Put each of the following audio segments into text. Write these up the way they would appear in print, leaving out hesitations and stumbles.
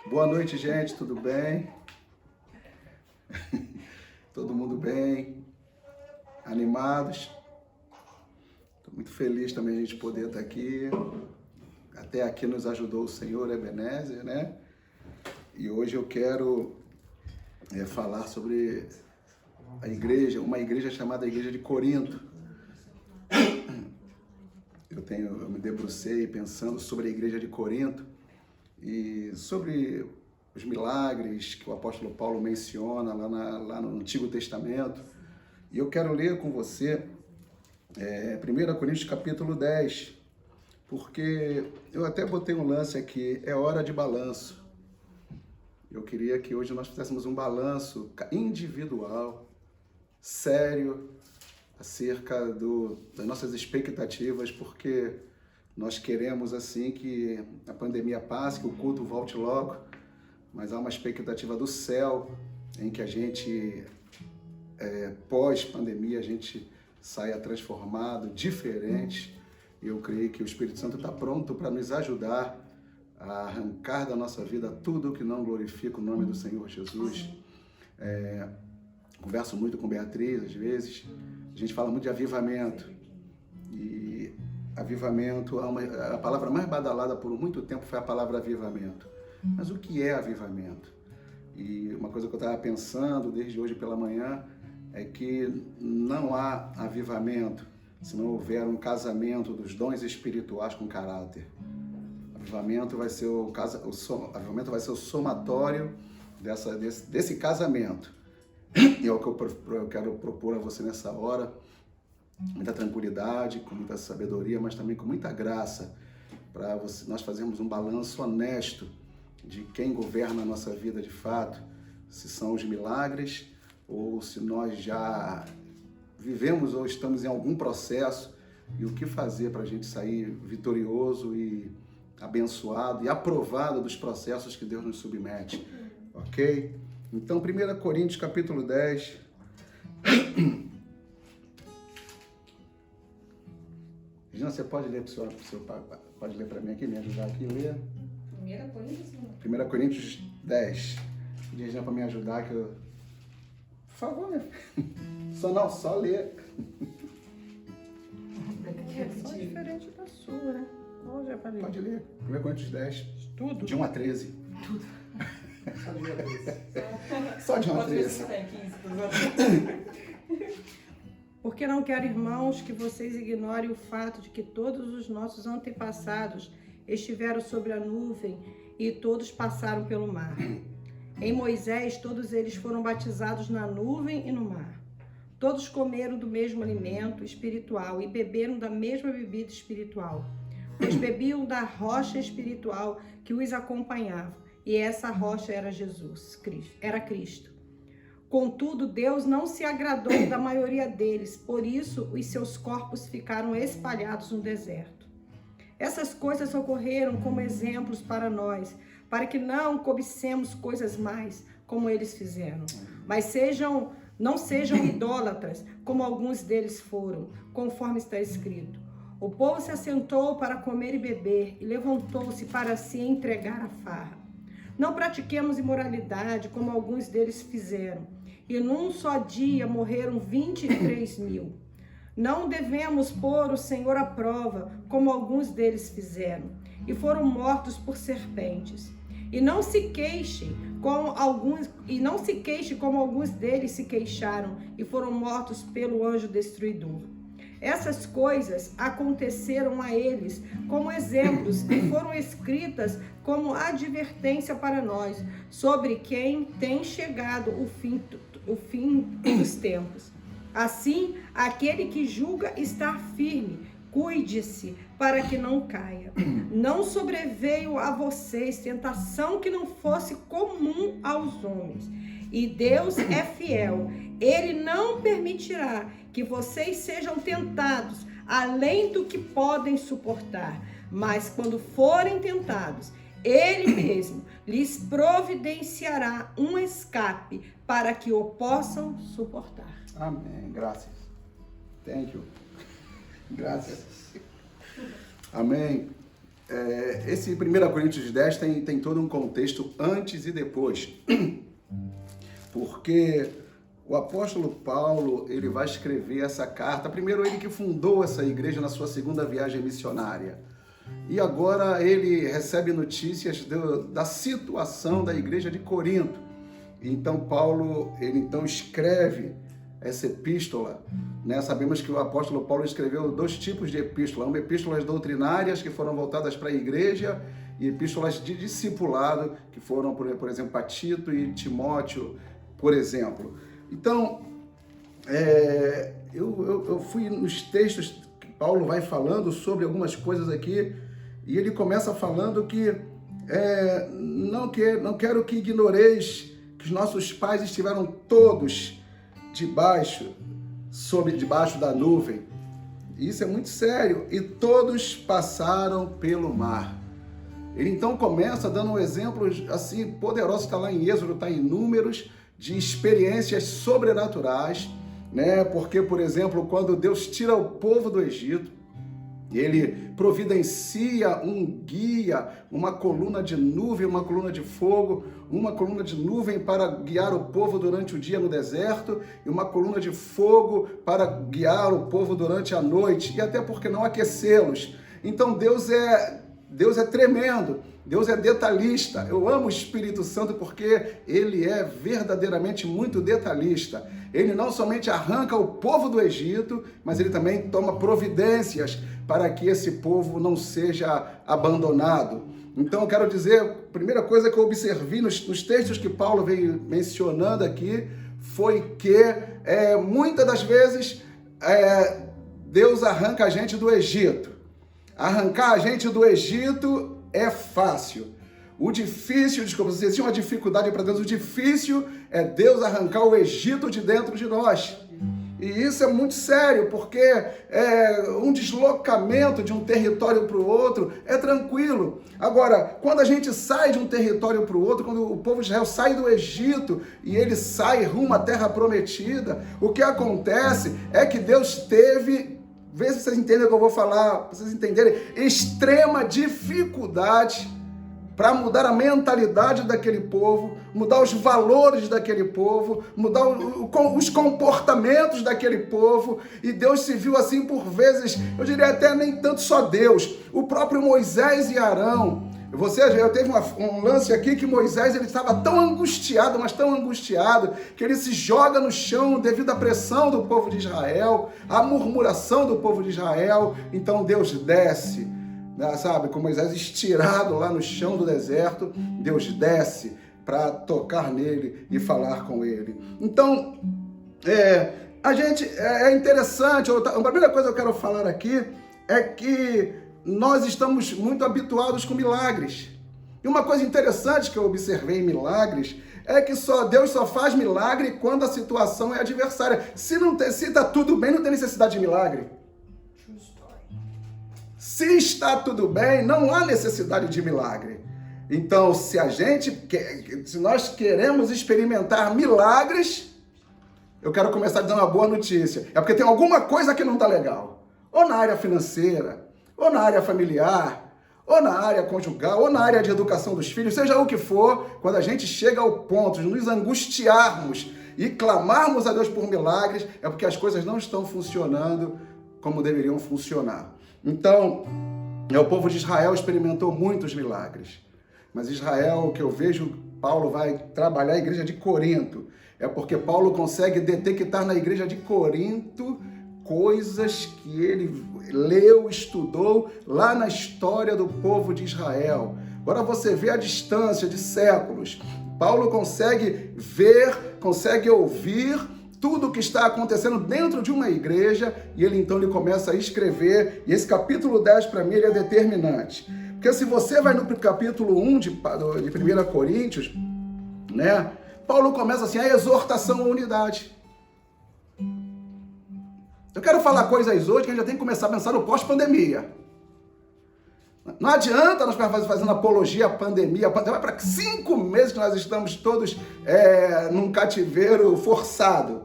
Boa noite, gente, tudo bem? Todo mundo bem? Animados? Estou muito feliz também a gente poder estar aqui. Até aqui nos ajudou o Senhor Ebenezer, né? E hoje eu quero falar sobre a igreja, uma igreja chamada Igreja de Corinto. Eu me debrucei pensando sobre a Igreja de Corinto e sobre os milagres que o apóstolo Paulo menciona lá no Antigo Testamento. E eu quero ler com você 1 Coríntios capítulo 10, porque eu até botei um lance aqui, é hora de balanço. Eu queria que hoje nós fizéssemos um balanço individual, sério, acerca das nossas expectativas, porque nós queremos assim que a pandemia passe, que o culto volte logo, mas há uma expectativa do céu em que a gente, pós-pandemia, a gente saia transformado, diferente. E eu creio que o Espírito Santo está pronto para nos ajudar a arrancar da nossa vida tudo que não glorifica o nome do Senhor Jesus. Converso muito com Beatriz, às vezes, a gente fala muito de avivamento. E avivamento, a palavra mais badalada por muito tempo foi a palavra avivamento. Mas o que é avivamento? E uma coisa que eu estava pensando desde hoje pela manhã é que não há avivamento se não houver um casamento dos dons espirituais com caráter. Avivamento vai ser avivamento vai ser o somatório desse casamento. E é o que eu quero propor a você nessa hora, muita tranquilidade, com muita sabedoria, mas também com muita graça, para nós fazermos um balanço honesto de quem governa a nossa vida de fato, se são os milagres ou se nós já vivemos ou estamos em algum processo, e o que fazer para a gente sair vitorioso e abençoado e aprovado dos processos que Deus nos submete, ok? Então, 1 Coríntios capítulo 10. Regina, você pode ler para o seu pai, pode ler para mim aqui, me ajudar aqui a ler? 1 Coríntios 10. Pedi a Regina para me ajudar, que eu... Por favor, né? Só ler. É só diferente da sua, né? Pode ler. 1 Coríntios 10. Tudo? De 1 a 13. Tudo. Só de 1 a 13. Porque não quero, irmãos, que vocês ignorem o fato de que todos os nossos antepassados estiveram sobre a nuvem e todos passaram pelo mar. Em Moisés, todos eles foram batizados na nuvem e no mar. Todos comeram do mesmo alimento espiritual e beberam da mesma bebida espiritual, pois bebiam da rocha espiritual que os acompanhava, e essa rocha era Cristo. Contudo, Deus não se agradou da maioria deles, por isso os seus corpos ficaram espalhados no deserto. Essas coisas ocorreram como exemplos para nós, para que não cobicemos coisas mais, como eles fizeram. Mas não sejam idólatras, como alguns deles foram, conforme está escrito. O povo se assentou para comer e beber, e levantou-se para se entregar à farra. Não pratiquemos imoralidade, como alguns deles fizeram, e num só dia morreram 23.000. Não devemos pôr o Senhor à prova, como alguns deles fizeram, e foram mortos por serpentes. E não se queixe como alguns deles se queixaram e foram mortos pelo anjo destruidor. Essas coisas aconteceram a eles como exemplos e foram escritas como advertência para nós, sobre quem tem chegado o fim dos tempos. Assim, aquele que julga estar firme, cuide-se para que não caia. Não sobreveio a vocês tentação que não fosse comum aos homens. E Deus é fiel. Ele não permitirá que vocês sejam tentados além do que podem suportar. Mas quando forem tentados, Ele mesmo lhes providenciará um escape para que o possam suportar. Amém. Graças. Thank you. Graças. Amém. esse 1 Coríntios 10 tem todo um contexto antes e depois. Porque o apóstolo Paulo, ele vai escrever essa carta, primeiro ele que fundou essa igreja na sua segunda viagem missionária. E agora ele recebe notícias da situação da igreja de Corinto. Então Paulo, ele então escreve essa epístola, né? Sabemos que o apóstolo Paulo escreveu 2 tipos de epístola, uma epístolas doutrinárias que foram voltadas para a igreja e epístolas de discipulado que foram, por exemplo, para Tito e Timóteo, por exemplo. Então, eu fui nos textos que Paulo vai falando sobre algumas coisas aqui e ele começa falando que não quero que ignoreis que os nossos pais estiveram todos debaixo da nuvem. Isso é muito sério. E todos passaram pelo mar. Ele então começa dando um exemplo assim poderoso, está lá em Êxodo, está em Números, de experiências sobrenaturais, né? Porque, por exemplo, quando Deus tira o povo do Egito, ele providencia um guia, uma coluna de nuvem, uma coluna de fogo, uma coluna de nuvem para guiar o povo durante o dia no deserto e uma coluna de fogo para guiar o povo durante a noite e até porque não aquecê-los. Então Deus é tremendo, Deus é detalhista. Eu amo o Espírito Santo porque ele é verdadeiramente muito detalhista. Ele não somente arranca o povo do Egito, mas ele também toma providências para que esse povo não seja abandonado. Então eu quero dizer, a primeira coisa que eu observei nos textos que Paulo veio mencionando aqui, foi que muitas das vezes Deus arranca a gente do Egito. Arrancar a gente do Egito é fácil. O difícil, desculpa, se existe uma dificuldade para Deus, o difícil é Deus arrancar o Egito de dentro de nós. E isso é muito sério, porque um deslocamento de um território para o outro é tranquilo. Agora, quando a gente sai de um território para o outro, quando o povo de Israel sai do Egito e ele sai rumo à terra prometida, o que acontece é que Deus teve, vê se vocês entendem o que eu vou falar, para vocês entenderem, extrema dificuldade para mudar a mentalidade daquele povo, mudar os valores daquele povo, mudar os comportamentos daquele povo. E Deus se viu assim por vezes, eu diria até nem tanto só Deus, o próprio Moisés e Arão. Eu teve um lance aqui que Moisés ele estava tão angustiado, mas tão angustiado, que ele se joga no chão devido à pressão do povo de Israel, à murmuração do povo de Israel. Então Deus desce, sabe, com Moisés estirado lá no chão do deserto, Deus desce para tocar nele e falar com ele. Então, é interessante, a primeira coisa que eu quero falar aqui é que nós estamos muito habituados com milagres. E uma coisa interessante que eu observei em milagres é que Deus só faz milagre quando a situação é adversária. Se está tudo bem, não tem necessidade de milagre. Se está tudo bem, não há necessidade de milagre. Então, se nós queremos experimentar milagres, eu quero começar dando uma boa notícia. É porque tem alguma coisa que não está legal. Ou na área financeira, ou na área familiar, ou na área conjugal, ou na área de educação dos filhos, seja o que for, quando a gente chega ao ponto de nos angustiarmos e clamarmos a Deus por milagres, é porque as coisas não estão funcionando como deveriam funcionar. Então, o povo de Israel experimentou muitos milagres. Mas Israel, o que eu vejo, Paulo vai trabalhar a igreja de Corinto. É porque Paulo consegue detectar na igreja de Corinto coisas que ele leu, estudou lá na história do povo de Israel. Agora você vê a distância de séculos. Paulo consegue ver, consegue ouvir tudo o que está acontecendo dentro de uma igreja, e ele começa a escrever, e esse capítulo 10 para mim ele é determinante. Porque se você vai no capítulo 1 de 1 Coríntios, né, Paulo começa assim, a exortação à unidade. Eu quero falar coisas hoje que a gente já tem que começar a pensar no pós-pandemia. Não adianta nós fazendo apologia à pandemia. Vai para 5 meses que nós estamos todos num cativeiro forçado.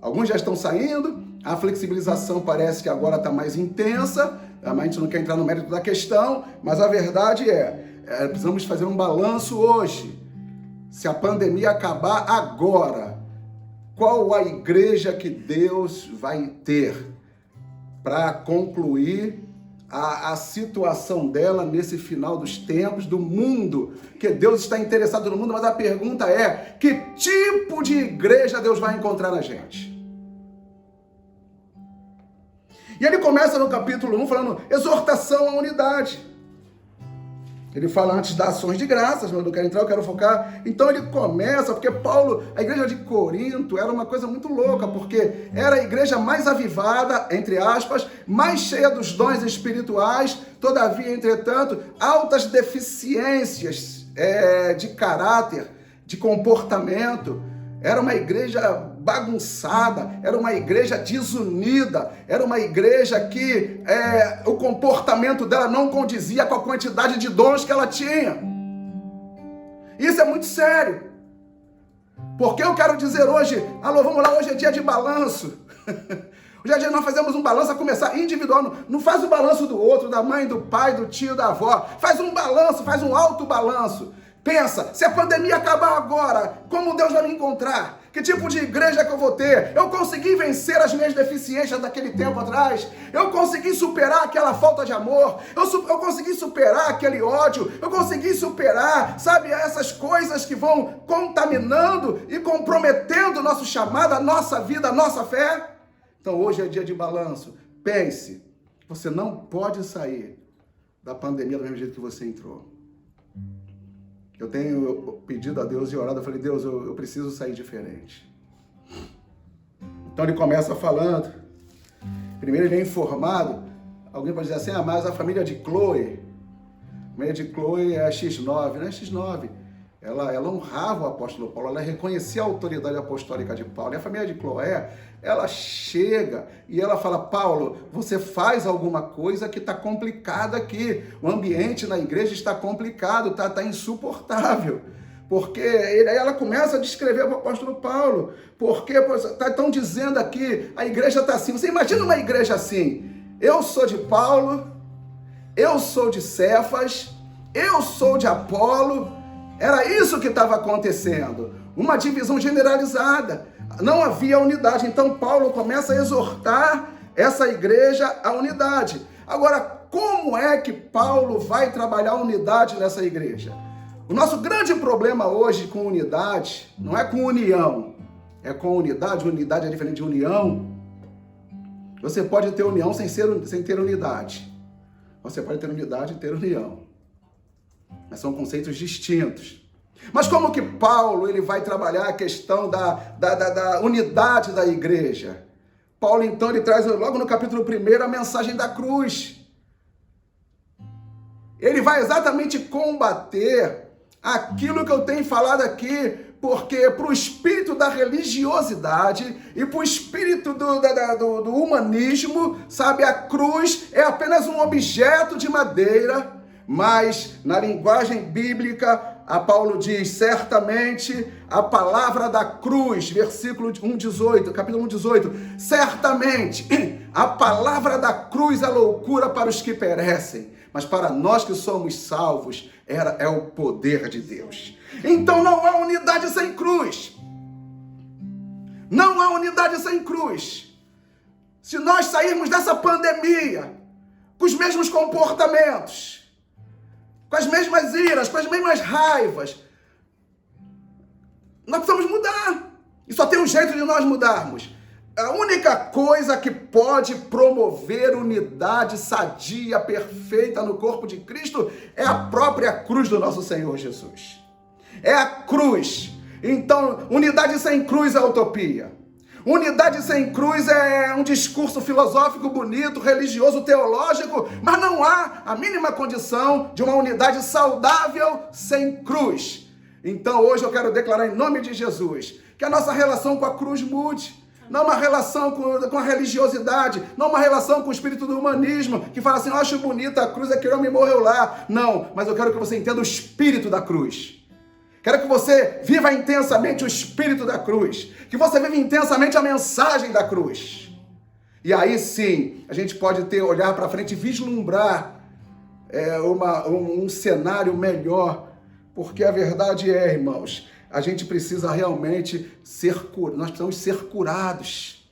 Alguns já estão saindo, a flexibilização parece que agora está mais intensa, a gente não quer entrar no mérito da questão, mas a verdade precisamos fazer um balanço hoje. Se a pandemia acabar agora, qual a igreja que Deus vai ter para concluir a situação dela nesse final dos tempos, do mundo, que Deus está interessado no mundo, mas a pergunta é, que tipo de igreja Deus vai encontrar na gente? E ele começa no capítulo 1 falando exortação à unidade. Ele fala antes das ações de graças, mas eu não quero entrar, eu quero focar. Então ele começa, porque Paulo, a igreja de Corinto era uma coisa muito louca, porque era a igreja mais avivada, entre aspas, mais cheia dos dons espirituais, todavia, entretanto, altas deficiências de caráter, de comportamento. Era uma igreja bagunçada, era uma igreja desunida, era uma igreja que o comportamento dela não condizia com a quantidade de dons que ela tinha. Isso é muito sério. Porque eu quero dizer hoje, alô, vamos lá, hoje é dia de balanço. Hoje é dia nós fazemos um balanço a começar individual, não faz o balanço do outro, da mãe, do pai, do tio, da avó. Faz um balanço, faz um alto balanço. Pensa, se a pandemia acabar agora, como Deus vai me encontrar? Que tipo de igreja que eu vou ter? Eu consegui vencer as minhas deficiências daquele tempo atrás? Eu consegui superar aquela falta de amor? Eu consegui superar aquele ódio? Eu consegui superar, sabe, essas coisas que vão contaminando e comprometendo o nosso chamado, a nossa vida, a nossa fé? Então hoje é dia de balanço. Pense, você não pode sair da pandemia do mesmo jeito que você entrou. Eu tenho pedido a Deus e orado, eu falei, Deus, eu preciso sair diferente. Então ele começa falando, primeiro ele é informado, alguém pode dizer assim, mas a família de Chloe, a família de Chloe é X9, não é X9, ela honrava o apóstolo Paulo, ela reconhecia a autoridade apostólica de Paulo, e a família de Chloé, ela chega e ela fala, Paulo, você faz alguma coisa que está complicada aqui, o ambiente na igreja está complicado, está insuportável, porque ela começa a descrever para o apóstolo Paulo, porque estão dizendo aqui, a igreja está assim, você imagina uma igreja assim, eu sou de Paulo, eu sou de Cefas, eu sou de Apolo, era isso que estava acontecendo, uma divisão generalizada, não havia unidade. Então Paulo começa a exortar essa igreja à unidade. Agora, como é que Paulo vai trabalhar a unidade nessa igreja? O nosso grande problema hoje com unidade não é com união, é com unidade. Unidade é diferente de união. Você pode ter união sem ter unidade. Você pode ter unidade e ter união. Mas são conceitos distintos. Mas como que Paulo ele vai trabalhar a questão da unidade da igreja? Paulo, então, ele traz logo no capítulo 1 a mensagem da cruz. Ele vai exatamente combater aquilo que eu tenho falado aqui, porque para o espírito da religiosidade e para o espírito do humanismo, sabe, a cruz é apenas um objeto de madeira, mas na linguagem bíblica, a Paulo diz, certamente a palavra da cruz, versículo 1:18, capítulo 1:18, certamente a palavra da cruz é loucura para os que perecem, mas para nós que somos salvos, é o poder de Deus. Então não há unidade sem cruz. Não há unidade sem cruz. Se nós sairmos dessa pandemia com os mesmos comportamentos, com as mesmas iras, com as mesmas raivas, nós precisamos mudar. E só tem um jeito de nós mudarmos. A única coisa que pode promover unidade sadia, perfeita no corpo de Cristo é a própria cruz do nosso Senhor Jesus. É a cruz. Então, unidade sem cruz é utopia. Unidade sem cruz é um discurso filosófico bonito, religioso, teológico, mas não há a mínima condição de uma unidade saudável sem cruz. Então hoje eu quero declarar em nome de Jesus que a nossa relação com a cruz mude. Não uma relação com a religiosidade, não uma relação com o espírito do humanismo, que fala assim, eu acho bonita a cruz, aquele homem morreu lá. Não, mas eu quero que você entenda o espírito da cruz. Quero que você viva intensamente o espírito da cruz. Que você viva intensamente a mensagem da cruz. E aí sim, a gente pode olhar para frente e vislumbrar um cenário melhor, porque a verdade é, irmãos, a gente precisa realmente nós precisamos ser curados.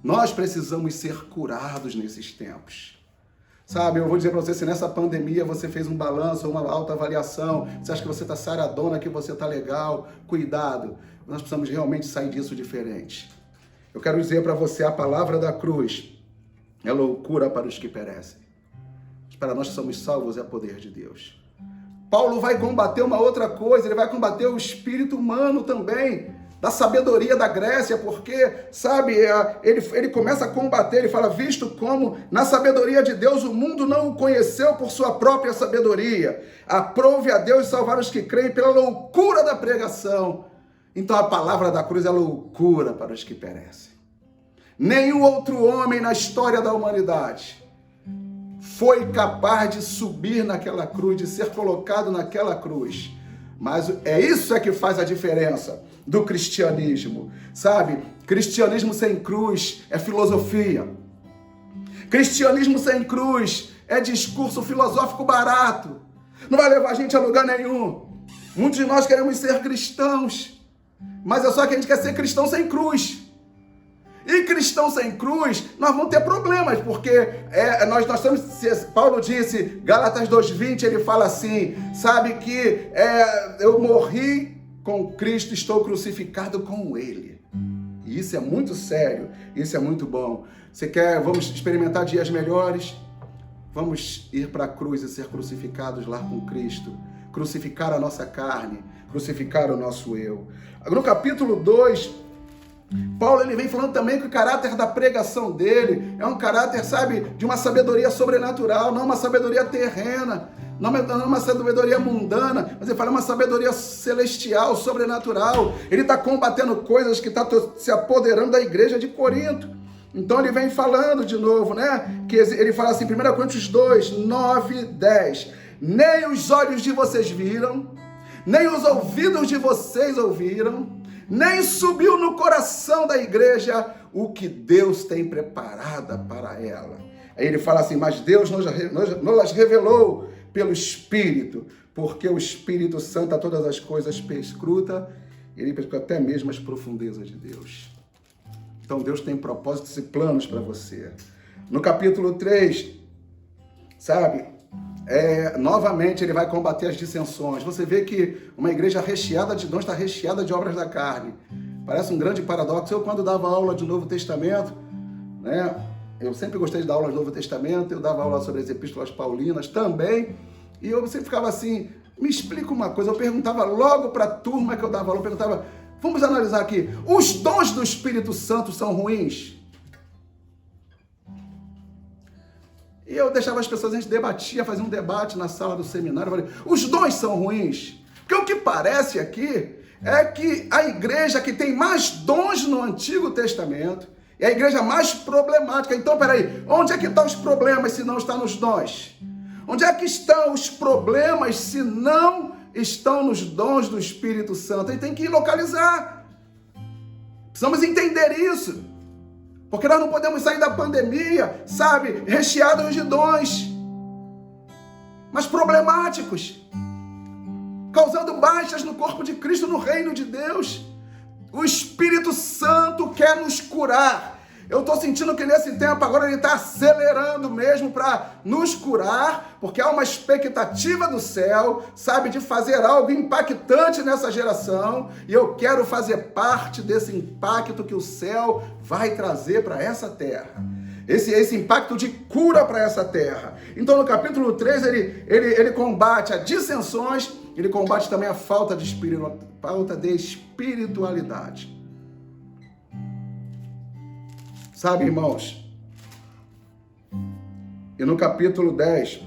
Nós precisamos ser curados nesses tempos. Sabe, eu vou dizer para você, se nessa pandemia você fez um balanço, uma autoavaliação, você acha que você está saradona, que você está legal, cuidado. Nós precisamos realmente sair disso diferente. Eu quero dizer para você, a palavra da cruz é loucura para os que perecem. Mas para nós que somos salvos é poder de Deus. Paulo vai combater uma outra coisa, ele vai combater o espírito humano também, da sabedoria da Grécia, porque, sabe, ele começa a combater, ele fala, visto como na sabedoria de Deus o mundo não o conheceu por sua própria sabedoria, aprove a Deus salvar os que creem pela loucura da pregação. Então a palavra da cruz é loucura para os que perecem. Nenhum outro homem na história da humanidade foi capaz de subir naquela cruz, de ser colocado naquela cruz. Mas isso que faz a diferença do cristianismo, sabe? Cristianismo sem cruz é filosofia. Cristianismo sem cruz é discurso filosófico barato. Não vai levar a gente a lugar nenhum. Muitos de nós queremos ser cristãos, mas é só que a gente quer ser cristão sem cruz. E cristão sem cruz, nós vamos ter problemas, porque nós estamos, Paulo disse, Gálatas 2:20, ele fala assim, sabe que eu morri com Cristo, estou crucificado com Ele. E isso é muito sério, isso é muito bom. Vamos experimentar dias melhores? Vamos ir para a cruz e ser crucificados lá com Cristo, crucificar a nossa carne, crucificar o nosso eu. No capítulo 2, Paulo ele vem falando também que o caráter da pregação dele é um caráter, sabe, de uma sabedoria sobrenatural, não uma sabedoria terrena, não uma sabedoria mundana, mas ele fala uma sabedoria celestial, sobrenatural. Ele está combatendo coisas que estão se apoderando da igreja de Corinto. Então ele vem falando de novo, né? Que ele fala assim, 1 Coríntios 2, 9, 10. Nem os olhos de vocês viram, nem os ouvidos de vocês ouviram, nem subiu no coração da igreja o que Deus tem preparada para ela. Aí ele fala assim, mas Deus nos revelou pelo Espírito, porque o Espírito Santo a todas as coisas perscruta, ele perscruta até mesmo as profundezas de Deus. Então Deus tem propósitos e planos para você. No capítulo 3, sabe, novamente ele vai combater as dissensões. Você vê que uma igreja recheada de dons está recheada de obras da carne. Parece um grande paradoxo. Eu, quando dava aula de Novo Testamento, né, eu sempre gostei de dar aula de Novo Testamento, eu dava aula sobre as epístolas paulinas também, e eu sempre ficava assim, me explica uma coisa, eu perguntava logo para a turma que eu dava aula, eu perguntava, vamos analisar aqui, os dons do Espírito Santo são ruins? E eu deixava as pessoas, a gente debatia, fazia um debate na sala do seminário, eu falei, os dons são ruins? Porque o que parece aqui é que a igreja que tem mais dons no Antigo Testamento é a igreja mais problemática. Então, peraí, onde é que estão os problemas se não está nos dons? Onde é que estão os problemas se não estão nos dons do Espírito Santo? Aí tem que localizar. Precisamos entender isso. Porque nós não podemos sair da pandemia, sabe, recheados de dons, mas problemáticos, causando baixas no corpo de Cristo, no reino de Deus. O Espírito Santo quer nos curar. Eu estou sentindo que nesse tempo agora ele está acelerando mesmo para nos curar, porque há uma expectativa do céu, sabe, de fazer algo impactante nessa geração, e eu quero fazer parte desse impacto que o céu vai trazer para essa terra. Esse impacto de cura para essa terra. Então no capítulo 3 ele combate as dissensões, ele combate também a falta de espiritualidade. Sabe, irmãos? E no capítulo 10,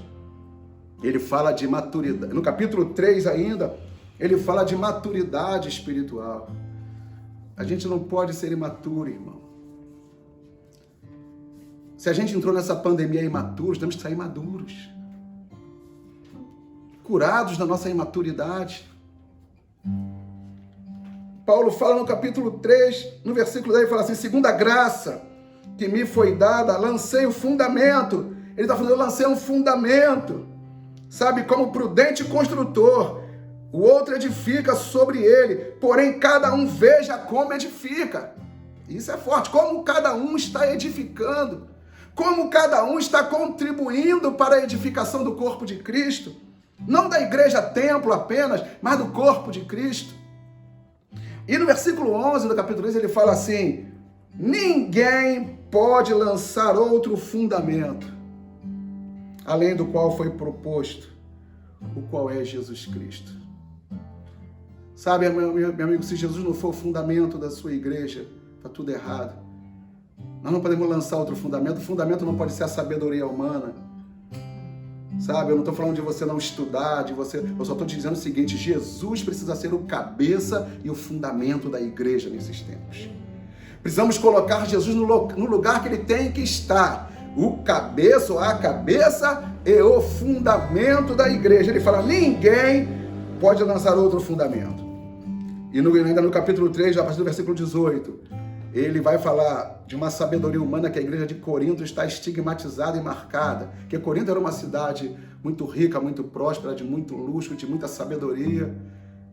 ele fala de maturidade. No capítulo 3 ainda, ele fala de maturidade espiritual. A gente não pode ser imaturo, irmão. Se a gente entrou nessa pandemia imaturos, temos que sair maduros. Curados da nossa imaturidade. Paulo fala no capítulo 3, no versículo 10, ele fala assim, segundo a graça que me foi dada, lancei o fundamento. Ele está falando, eu lancei um fundamento. Sabe, como prudente construtor, o outro edifica sobre ele, porém cada um veja como edifica. Isso é forte, como cada um está edificando, como cada um está contribuindo para a edificação do corpo de Cristo, não da igreja templo apenas, mas do corpo de Cristo. E no versículo 11 do capítulo 3 ele fala assim, ninguém pode lançar outro fundamento, além do qual foi proposto, o qual é Jesus Cristo. Sabe, meu amigo, se Jesus não for o fundamento da sua igreja, está tudo errado. Nós não podemos lançar outro fundamento. O fundamento não pode ser a sabedoria humana. Sabe, eu não estou falando de você não estudar, eu só estou te dizendo o seguinte, Jesus precisa ser o cabeça e o fundamento da igreja nesses tempos. Precisamos colocar Jesus no lugar que ele tem que estar. O cabeça, ou a cabeça e o fundamento da igreja. Ele fala, ninguém pode lançar outro fundamento. E ainda no capítulo 3, a partir do versículo 18, ele vai falar de uma sabedoria humana que a igreja de Corinto está estigmatizada e marcada. Porque Corinto era uma cidade muito rica, muito próspera, de muito luxo, de muita sabedoria,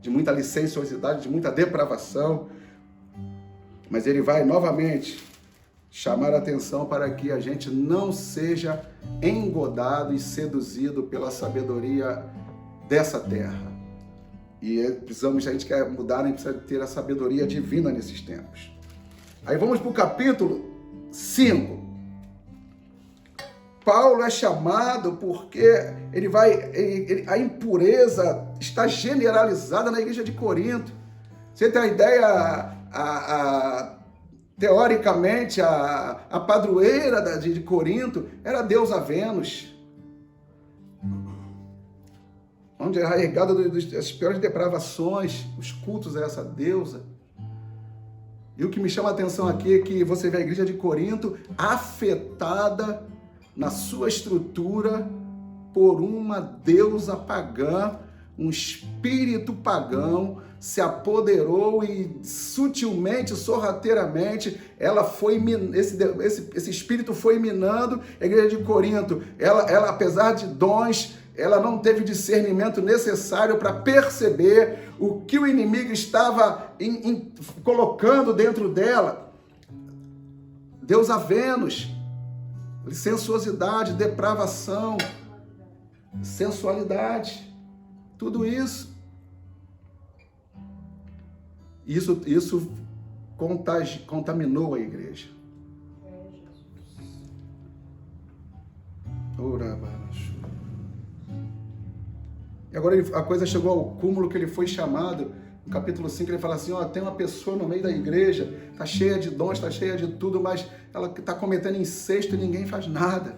de muita licenciosidade, de muita depravação. Mas ele vai novamente chamar a atenção para que a gente não seja engodado e seduzido pela sabedoria dessa terra. E precisamos, a gente quer mudar, a gente precisa ter a sabedoria divina nesses tempos. Aí vamos para o capítulo 5. Paulo é chamado porque a impureza está generalizada na igreja de Corinto. Você tem a ideia, teoricamente, a padroeira de Corinto era a deusa Vênus, onde era regada das piores depravações, os cultos a essa deusa. E o que me chama a atenção aqui é que você vê a igreja de Corinto afetada na sua estrutura por uma deusa pagã, um espírito pagão se apoderou e sutilmente, sorrateiramente, esse espírito foi minando a igreja de Corinto. Ela, apesar de dons, ela não teve discernimento necessário para perceber o que o inimigo estava colocando dentro dela. Deusa Vênus, sensuosidade, depravação, sensualidade, tudo isso. Isso contaminou a igreja. E agora a coisa chegou ao cúmulo que ele foi chamado. No capítulo 5 ele fala assim, tem uma pessoa no meio da igreja, está cheia de dons, está cheia de tudo, mas ela está cometendo incesto e ninguém faz nada.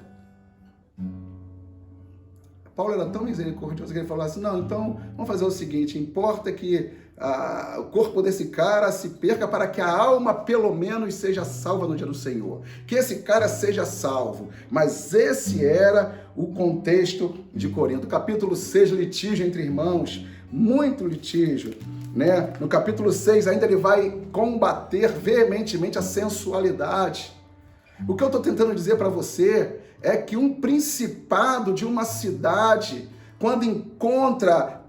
Paulo era tão misericordioso que ele falou assim, não, então vamos fazer o seguinte, importa que o corpo desse cara se perca para que a alma pelo menos seja salva no dia do Senhor. Que esse cara seja salvo. Mas esse era o contexto de Corinto. Capítulo 6, litígio entre irmãos, muito litígio, né? No capítulo 6 ainda ele vai combater veementemente a sensualidade. O que eu estou tentando dizer para você é que um principado de uma cidade, quando encontra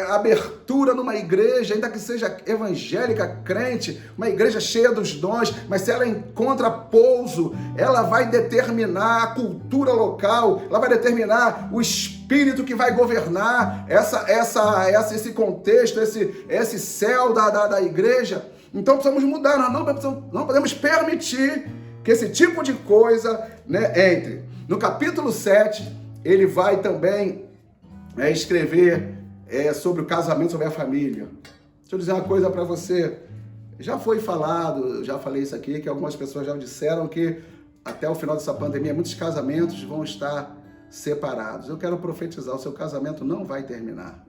abertura numa igreja, ainda que seja evangélica, crente, uma igreja cheia dos dons, mas se ela encontra pouso, ela vai determinar a cultura local, ela vai determinar o espírito que vai governar esse contexto, esse céu da igreja. Então precisamos mudar, nós não podemos permitir que esse tipo de coisa, né, entre. No capítulo 7, ele vai também escrever sobre o casamento, sobre a família. Deixa eu dizer uma coisa para você. Já foi falado, já falei isso aqui, que algumas pessoas já disseram que até o final dessa pandemia muitos casamentos vão estar separados. Eu quero profetizar, o seu casamento não vai terminar.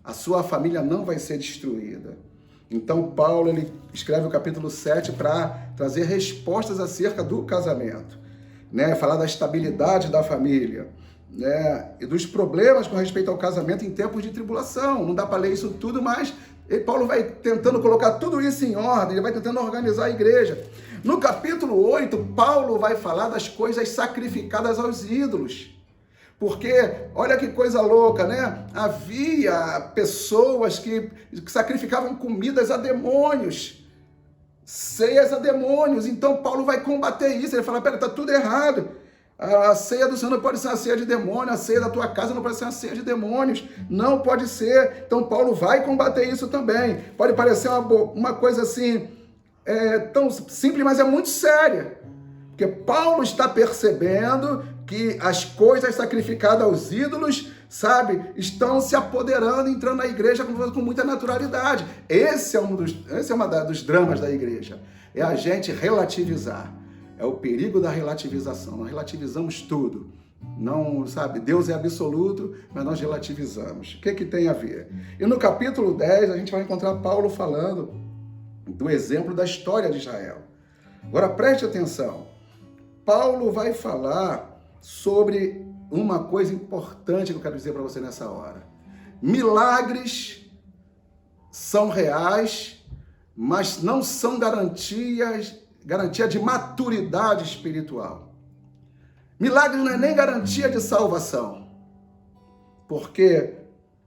A sua família não vai ser destruída. Então Paulo ele escreve o capítulo 7 para trazer respostas acerca do casamento, né? Falar da estabilidade da família, né? E dos problemas com respeito ao casamento em tempos de tribulação. Não dá para ler isso tudo, mas Paulo vai tentando colocar tudo isso em ordem, ele vai tentando organizar a igreja. No capítulo 8, Paulo vai falar das coisas sacrificadas aos ídolos. Porque, olha que coisa louca, né? Havia pessoas que sacrificavam comidas a demônios, ceias a demônios. Então, Paulo vai combater isso. Ele fala, pera, tá tudo errado. A ceia do Senhor não pode ser uma ceia de demônio, a ceia da tua casa não pode ser uma ceia de demônios. Não pode ser. Então, Paulo vai combater isso também. Pode parecer uma coisa assim, tão simples, mas é muito séria. Porque Paulo está percebendo que as coisas sacrificadas aos ídolos, sabe, estão se apoderando, entrando na igreja com muita naturalidade. Esse é um dos dramas da igreja. É a gente relativizar. É o perigo da relativização. Nós relativizamos tudo. Não, sabe, Deus é absoluto, mas nós relativizamos. O que tem a ver? E no capítulo 10, a gente vai encontrar Paulo falando do exemplo da história de Israel. Agora, preste atenção. Paulo vai falar sobre uma coisa importante que eu quero dizer para você nessa hora. Milagres são reais, mas não são garantia de maturidade espiritual. Milagres não é nem garantia de salvação. Porque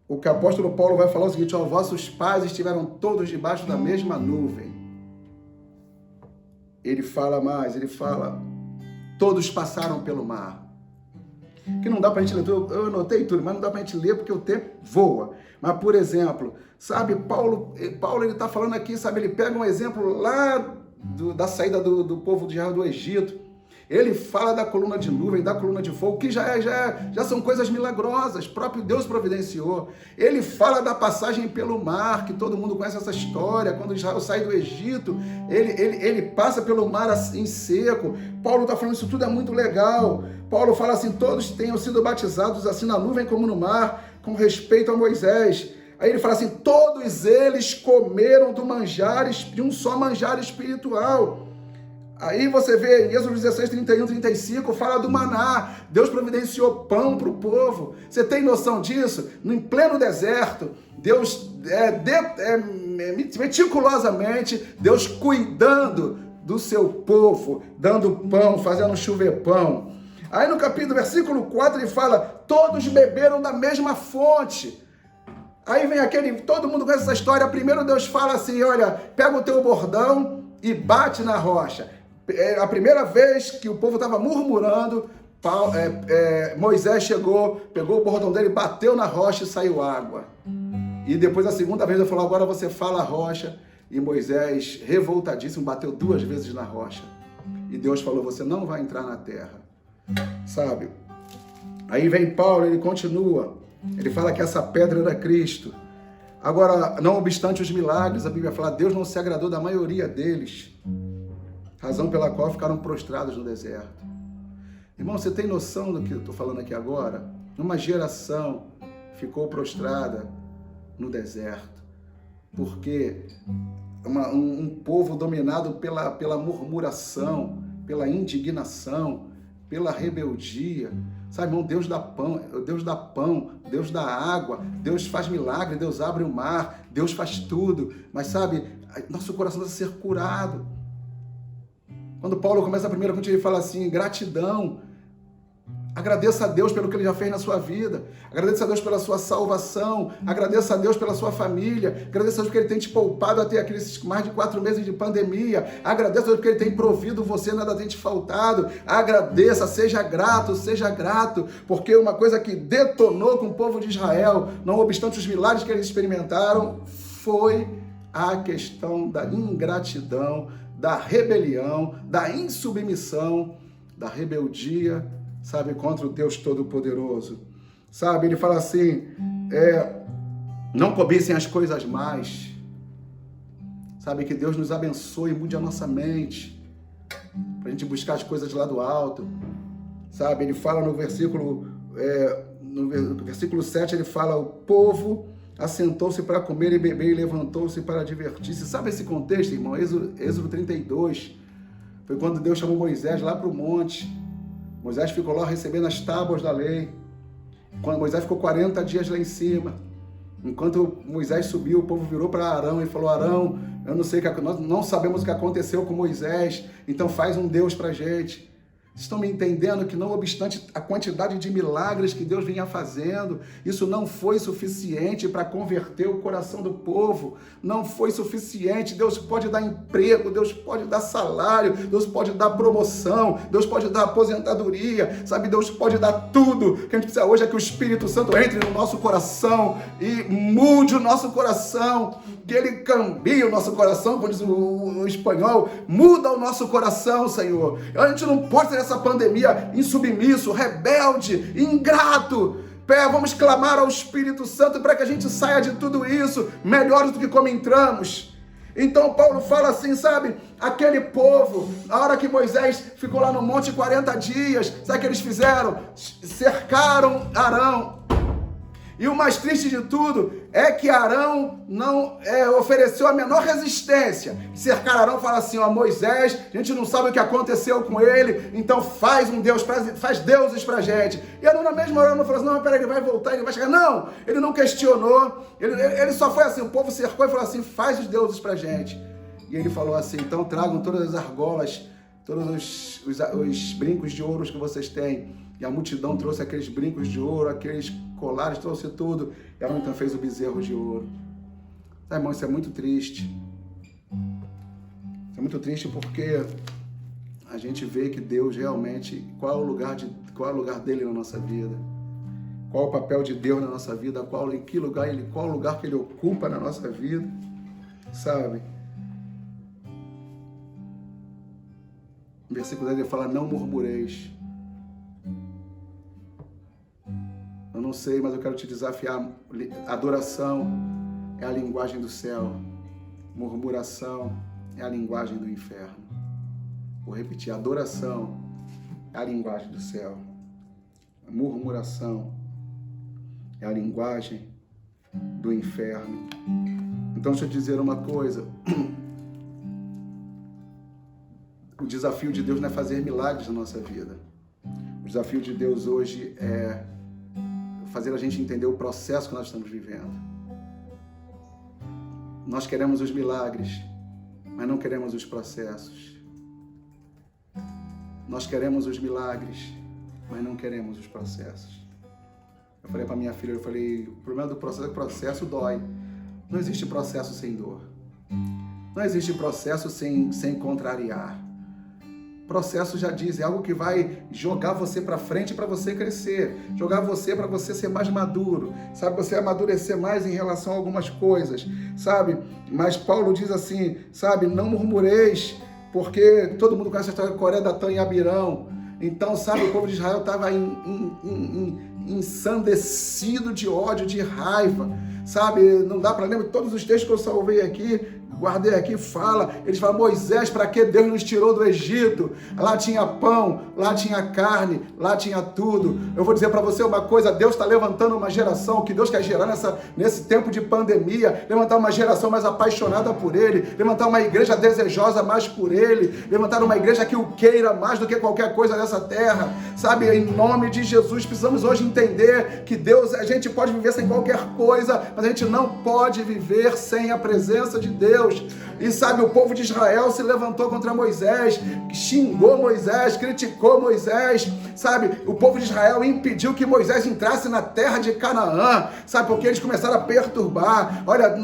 o que o apóstolo Paulo vai falar é o seguinte, ó, vossos pais estiveram todos debaixo da mesma nuvem. Ele fala mais, ele fala, todos passaram pelo mar. Que não dá para a gente ler tudo, eu anotei tudo, mas não dá para a gente ler porque o tempo voa. Mas, por exemplo, sabe, Paulo ele está falando aqui, sabe, ele pega um exemplo lá da saída do povo de Israel do Egito. Ele fala da coluna de nuvem, da coluna de fogo, que já são coisas milagrosas, próprio Deus providenciou. Ele fala da passagem pelo mar, que todo mundo conhece essa história, quando Israel sai do Egito, ele passa pelo mar assim seco. Paulo está falando isso tudo é muito legal. Paulo fala assim, todos tenham sido batizados assim na nuvem como no mar, com respeito a Moisés. Aí ele fala assim, todos eles comeram de um só manjar espiritual. Aí você vê em Êxodo 16, 31, 35, fala do maná. Deus providenciou pão para o povo. Você tem noção disso? Em pleno deserto, Deus, meticulosamente, Deus cuidando do seu povo, dando pão, fazendo chover pão. Aí no versículo 4, ele fala, todos beberam da mesma fonte. Aí vem todo mundo conhece essa história. Primeiro Deus fala assim, olha, pega o teu bordão e bate na rocha. A primeira vez que o povo estava murmurando, Moisés chegou, pegou o bordão dele, bateu na rocha e saiu água. E depois a segunda vez ele falou, agora você fala a rocha. E Moisés, revoltadíssimo, bateu 2 vezes na rocha. E Deus falou, você não vai entrar na terra. Sabe? Aí vem Paulo, ele continua. Ele fala que essa pedra era Cristo. Agora, não obstante os milagres, a Bíblia fala, Deus não se agradou da maioria deles. Razão pela qual ficaram prostrados no deserto. Irmão, você tem noção do que eu estou falando aqui agora? Uma geração ficou prostrada no deserto. Porque um povo dominado pela murmuração, pela indignação, pela rebeldia. Sabe, irmão, Deus dá pão, Deus dá água, Deus faz milagre, Deus abre o mar, Deus faz tudo. Mas sabe, nosso coração precisa ser curado. Quando Paulo começa a primeira conta, ele fala assim, gratidão. Agradeça a Deus pelo que Ele já fez na sua vida. Agradeça a Deus pela sua salvação. Agradeça a Deus pela sua família. Agradeça a Deus porque Ele tem te poupado até aqueles mais de 4 meses de pandemia. Agradeça a Deus porque Ele tem provido você, nada tem te faltado. Agradeça, seja grato. Porque uma coisa que detonou com o povo de Israel, não obstante os milagres que eles experimentaram, foi a questão da ingratidão, da rebelião, da insubmissão, da rebeldia, sabe, contra o Deus Todo-Poderoso. Sabe, ele fala assim, não cobicem as coisas mais. Sabe, que Deus nos abençoe e mude a nossa mente, para a gente buscar as coisas lá do alto. Sabe, ele fala no versículo 7, ele fala, o povo assentou-se para comer e beber e levantou-se para divertir-se. Sabe esse contexto, irmão? Êxodo 32, foi quando Deus chamou Moisés lá para o monte. Moisés ficou lá recebendo as tábuas da lei. Quando Moisés ficou 40 dias lá em cima. Enquanto Moisés subiu, o povo virou para Arão e falou: Arão, eu não sei, nós não sabemos o que aconteceu com Moisés, então faz um Deus para a gente. Vocês estão me entendendo que não obstante a quantidade de milagres que Deus vinha fazendo, isso não foi suficiente para converter o coração do povo, não foi suficiente. Deus pode dar emprego, Deus pode dar salário, Deus pode dar promoção, Deus pode dar aposentadoria, sabe? Deus pode dar tudo. O que a gente precisa hoje é que o Espírito Santo entre no nosso coração e mude o nosso coração, que Ele cambie o nosso coração, como diz o espanhol, muda o nosso coração, Senhor. A gente não pode ter essa pandemia insubmisso, rebelde, ingrato. Vamos clamar ao Espírito Santo para que a gente saia de tudo isso melhores do que como entramos. Então Paulo fala assim, sabe, aquele povo, a hora que Moisés ficou lá no monte 40 dias, sabe o que eles fizeram? Cercaram Arão. E o mais triste de tudo é que Arão não ofereceu a menor resistência. Cercar Arão, fala assim, ó, Moisés, a gente não sabe o que aconteceu com ele, então faz um Deus, faz deuses pra gente. E Arão na mesma hora não falou assim, não, peraí, ele vai voltar, ele vai chegar. Não, ele não questionou, ele só foi assim, o povo cercou e falou assim, faz os deuses pra gente. E ele falou assim, então tragam todas as argolas, todos os brincos de ouro que vocês têm. E a multidão trouxe aqueles brincos de ouro, aqueles colares, trouxe tudo. E Arão então fez o bezerro de ouro. Tá, irmão, isso é muito triste. Isso é muito triste porque a gente vê que Deus realmente, qual é o lugar dele na nossa vida? Qual é o papel de Deus na nossa vida? Qual o lugar que ele ocupa na nossa vida? Sabe? No versículo 10 ele fala, não murmureis. Eu não sei, mas eu quero te desafiar. Adoração é a linguagem do céu. Murmuração é a linguagem do inferno. Vou repetir. Adoração é a linguagem do céu. Murmuração é a linguagem do inferno. Então, deixa eu dizer uma coisa. O desafio de Deus não é fazer milagres na nossa vida. O desafio de Deus hoje é fazer a gente entender o processo que nós estamos vivendo. Nós queremos os milagres, mas não queremos os processos. Nós queremos os milagres, mas não queremos os processos. Eu falei para minha filha, o problema do processo é que o processo dói. Não existe processo sem dor. Não existe processo sem contrariar. Processo já diz, é algo que vai jogar você para frente para você crescer, jogar você para você ser mais maduro, sabe, você amadurecer mais em relação a algumas coisas, sabe, mas Paulo diz assim, sabe, não murmureis, porque todo mundo conhece a história de Coré, Datã e Abirão, então, sabe, o povo de Israel estava ensandecido de ódio, de raiva, sabe, não dá para lembrar todos os textos que eu salvei aqui, guardei aqui, eles falam, Moisés, para que Deus nos tirou do Egito? Lá tinha pão, lá tinha carne, lá tinha tudo. Eu vou dizer para você uma coisa, Deus está levantando uma geração, que Deus quer gerar nesse tempo de pandemia, levantar uma geração mais apaixonada por Ele, levantar uma igreja desejosa mais por Ele, levantar uma igreja que o queira mais do que qualquer coisa nessa terra, sabe? Em nome de Jesus, precisamos hoje entender que Deus, a gente pode viver sem qualquer coisa, mas a gente não pode viver sem a presença de Deus. E sabe, o povo de Israel se levantou contra Moisés, xingou Moisés, criticou Moisés, sabe, o povo de Israel impediu que Moisés entrasse na terra de Canaã, sabe, porque eles começaram a perturbar. Olha,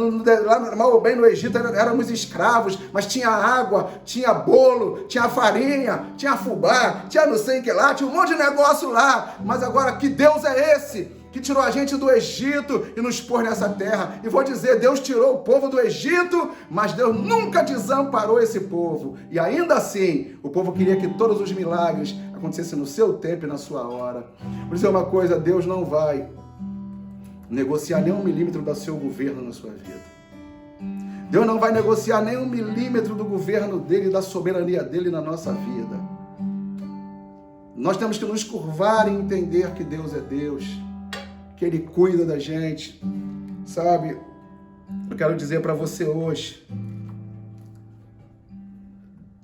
lá mal ou bem no Egito éramos escravos, mas tinha água, tinha bolo, tinha farinha, tinha fubá, tinha não sei o que lá, tinha um monte de negócio lá, mas agora que Deus é esse? Que tirou a gente do Egito e nos pôs nessa terra. E vou dizer, Deus tirou o povo do Egito, mas Deus nunca desamparou esse povo. E ainda assim, o povo queria que todos os milagres acontecessem no seu tempo e na sua hora. Vou dizer uma coisa, Deus não vai negociar nem 1 milímetro do seu governo na sua vida. Deus não vai negociar nem 1 milímetro do governo dele, da soberania dele na nossa vida. Nós temos que nos curvar e entender que Deus é Deus, que Ele cuida da gente, sabe? Eu quero dizer para você hoje,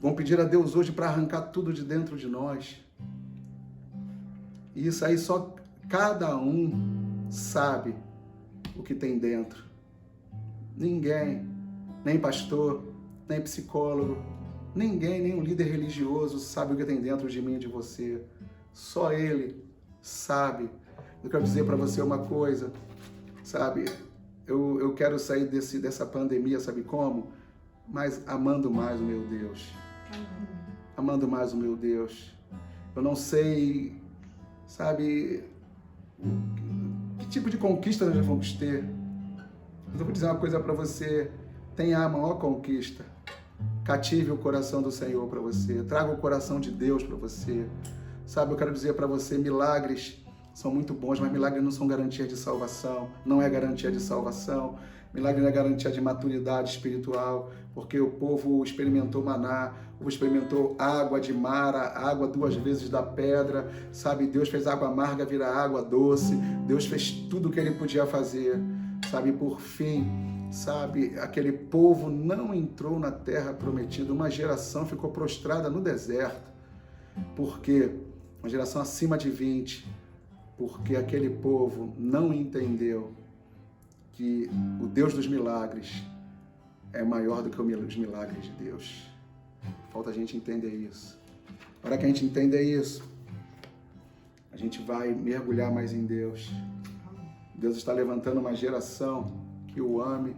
vamos pedir a Deus hoje para arrancar tudo de dentro de nós. E isso aí só cada um sabe o que tem dentro. Ninguém, nem pastor, nem psicólogo, ninguém, nem um líder religioso sabe o que tem dentro de mim e de você. Só Ele sabe. Eu quero dizer para você uma coisa, sabe? Eu quero sair dessa pandemia, sabe como? Mas amando mais o meu Deus. Amando mais o meu Deus. Eu não sei, sabe, que tipo de conquista nós vamos ter. Mas eu vou dizer uma coisa para você. Tenha a maior conquista. Cative o coração do Senhor para você. Traga o coração de Deus para você. Sabe, eu quero dizer para você, milagres são muito bons, mas milagres não são garantia de salvação. Não é garantia de salvação. Milagre não é garantia de maturidade espiritual, porque o povo experimentou maná, o povo experimentou água de mara, água 2 vezes da pedra, sabe? Deus fez água amarga virar água doce, Deus fez tudo o que Ele podia fazer, sabe? Por fim, sabe? Aquele povo não entrou na terra prometida, uma geração ficou prostrada no deserto. Por quê? Uma geração acima de 20, porque aquele povo não entendeu que o Deus dos milagres é maior do que os milagres de Deus. Falta a gente entender isso. Na hora que a gente entender isso, a gente vai mergulhar mais em Deus. Deus está levantando uma geração que o ame.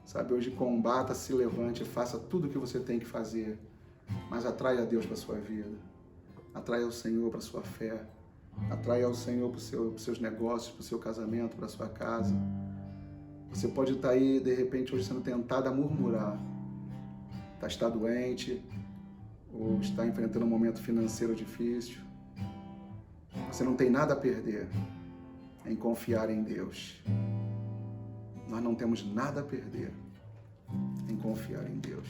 Sabe, hoje combata, se levante, faça tudo o que você tem que fazer. Mas atraia a Deus para a sua vida. Atraia o Senhor para a sua fé. Atraia o Senhor para os seus negócios, para o seu casamento, para a sua casa. Você pode estar aí, de repente, hoje sendo tentado a murmurar. Está doente, ou está enfrentando um momento financeiro difícil. Você não tem nada a perder em confiar em Deus. Nós não temos nada a perder em confiar em Deus.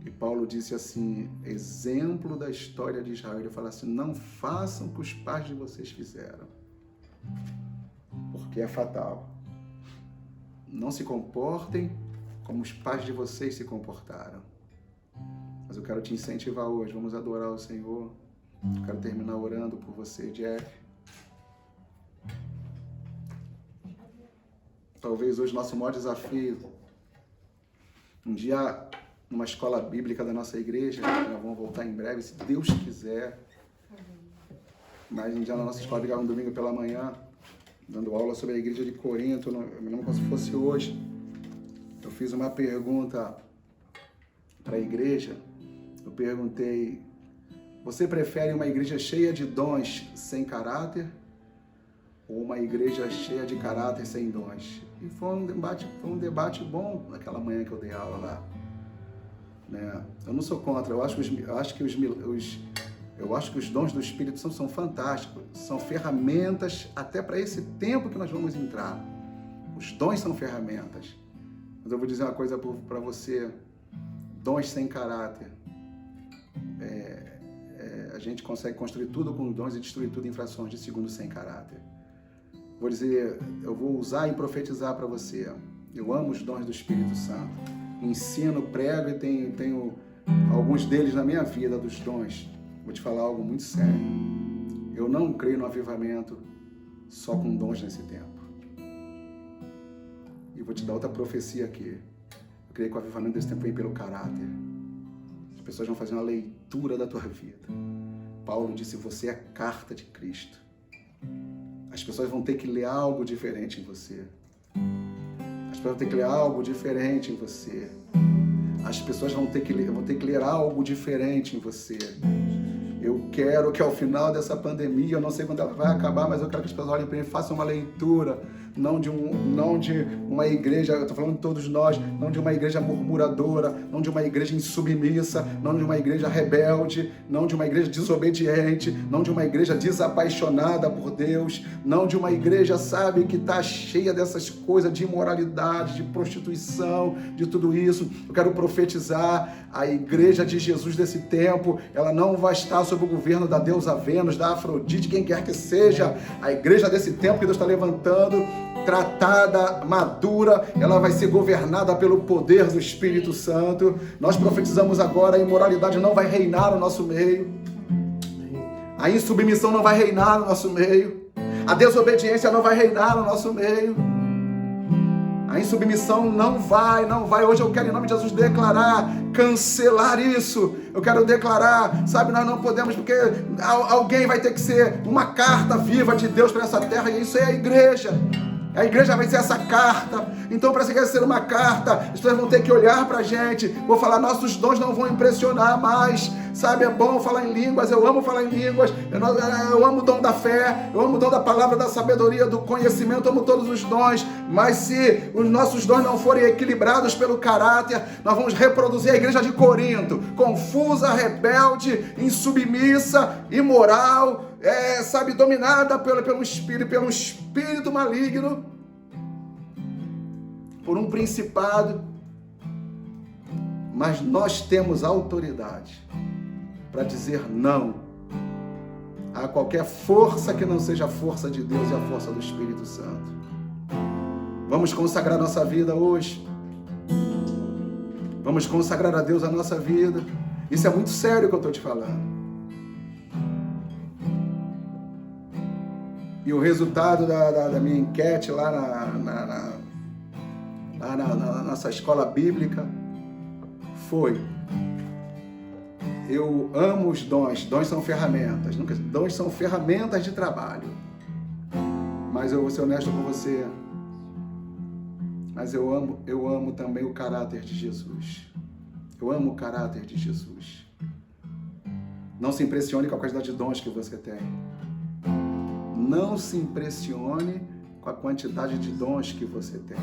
E Paulo disse assim, exemplo da história de Israel, ele fala assim, não façam o que os pais de vocês fizeram, porque é fatal. Não se comportem como os pais de vocês se comportaram. Mas eu quero te incentivar hoje, vamos adorar o Senhor. Eu quero terminar orando por você, Jeff. Talvez hoje nosso maior desafio, um dia numa escola bíblica da nossa igreja, nós vamos voltar em breve, se Deus quiser. Mas um dia na nossa escola bíblica, um domingo pela manhã, dando aula sobre a igreja de Corinto, eu me lembro como se fosse hoje. Eu fiz uma pergunta para a igreja, eu perguntei, você prefere uma igreja cheia de dons sem caráter ou uma igreja cheia de caráter sem dons? E foi um debate bom naquela manhã que eu dei aula lá. Né? Eu não sou contra, eu acho que os dons do Espírito Santo são fantásticos, são ferramentas até para esse tempo que nós vamos entrar. Os dons são ferramentas. Mas eu vou dizer uma coisa para você, dons sem caráter. A gente consegue construir tudo com dons e destruir tudo em frações de segundos sem caráter. Vou dizer, eu vou usar e profetizar para você. Eu amo os dons do Espírito Santo. Ensino, prego e tenho alguns deles na minha vida, dos dons. Vou te falar algo muito sério. Eu não creio no avivamento só com dons nesse tempo. E vou te dar outra profecia aqui. Eu creio que o avivamento desse tempo vem pelo caráter. As pessoas vão fazer uma leitura da tua vida. Paulo disse, você é a carta de Cristo. As pessoas vão ter que ler algo diferente em você. As pessoas vão ter que ler algo diferente em você. As pessoas vão ter que ler algo diferente em você. Eu quero que ao final dessa pandemia, eu não sei quando ela vai acabar, mas eu quero que as pessoas olhem para mim e façam uma leitura, não de uma igreja, eu estou falando de todos nós, não de uma igreja murmuradora, não de uma igreja insubmissa, não de uma igreja rebelde, não de uma igreja desobediente, não de uma igreja desapaixonada por Deus, não de uma igreja, sabe, que está cheia dessas coisas de imoralidade, de prostituição, de tudo isso. Eu quero profetizar, a igreja de Jesus desse tempo, ela não vai estar sob o governo da deusa Vênus, da Afrodite, quem quer que seja. A igreja desse tempo que Deus está levantando, tratada, madura, ela vai ser governada pelo poder do Espírito Santo. Nós profetizamos agora, a imoralidade não vai reinar no nosso meio. A insubmissão não vai reinar no nosso meio. A desobediência não vai reinar no nosso meio. A insubmissão não vai. Hoje eu quero, em nome de Jesus, declarar, cancelar isso. Eu quero declarar, sabe, nós não podemos, porque alguém vai ter que ser uma carta viva de Deus para essa terra, e isso é a igreja. A igreja vai ser essa carta. Então, para ser uma carta, as pessoas vão ter que olhar para a gente. Vou falar, nossos dons não vão impressionar mais. Sabe, é bom falar em línguas, eu amo falar em línguas, eu amo o dom da fé, eu amo o dom da palavra, da sabedoria, do conhecimento, eu amo todos os dons. Mas se os nossos dons não forem equilibrados pelo caráter, nós vamos reproduzir a igreja de Corinto, confusa, rebelde, insubmissa, imoral, sabe, dominada pelo espírito maligno, por um principado. Mas nós temos autoridade para dizer não a qualquer força que não seja a força de Deus e a força do Espírito Santo. Vamos consagrar nossa vida hoje. Vamos consagrar a Deus a nossa vida. Isso é muito sério o que eu estou te falando. E o resultado da minha enquete lá na nossa escola bíblica foi: eu amo os dons. Dons são ferramentas. Dons são ferramentas de trabalho. Mas eu vou ser honesto com você. Mas eu amo também o caráter de Jesus. Eu amo o caráter de Jesus. Não se impressione com a quantidade de dons que você tem. Não se impressione com a quantidade de dons que você tem.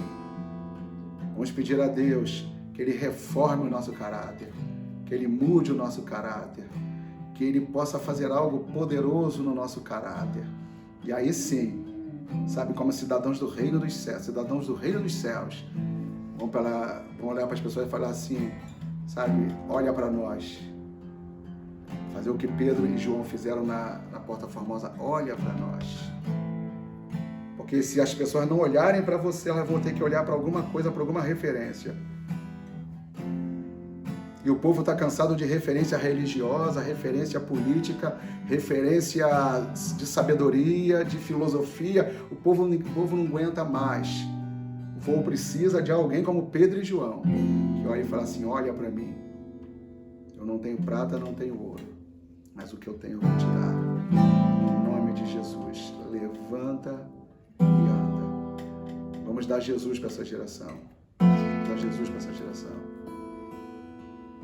Vamos pedir a Deus que Ele reforme o nosso caráter, que Ele mude o nosso caráter, que Ele possa fazer algo poderoso no nosso caráter. E aí sim, sabe, como cidadãos do reino dos céus, vamos olhar para as pessoas e falar assim, sabe, olha para nós. Fazer o que Pedro e João fizeram na Porta Formosa, olha para nós. Porque se as pessoas não olharem para você, elas vão ter que olhar para alguma coisa, para alguma referência. E o povo está cansado de referência religiosa, referência política, referência de sabedoria, de filosofia. O povo não aguenta mais. O povo precisa de alguém como Pedro e João, que olha e fala assim, olha para mim. Eu não tenho prata, não tenho ouro, mas o que eu tenho eu vou te dar. Em nome de Jesus, levanta e anda. Vamos dar Jesus para essa geração. Vamos dar Jesus para essa geração.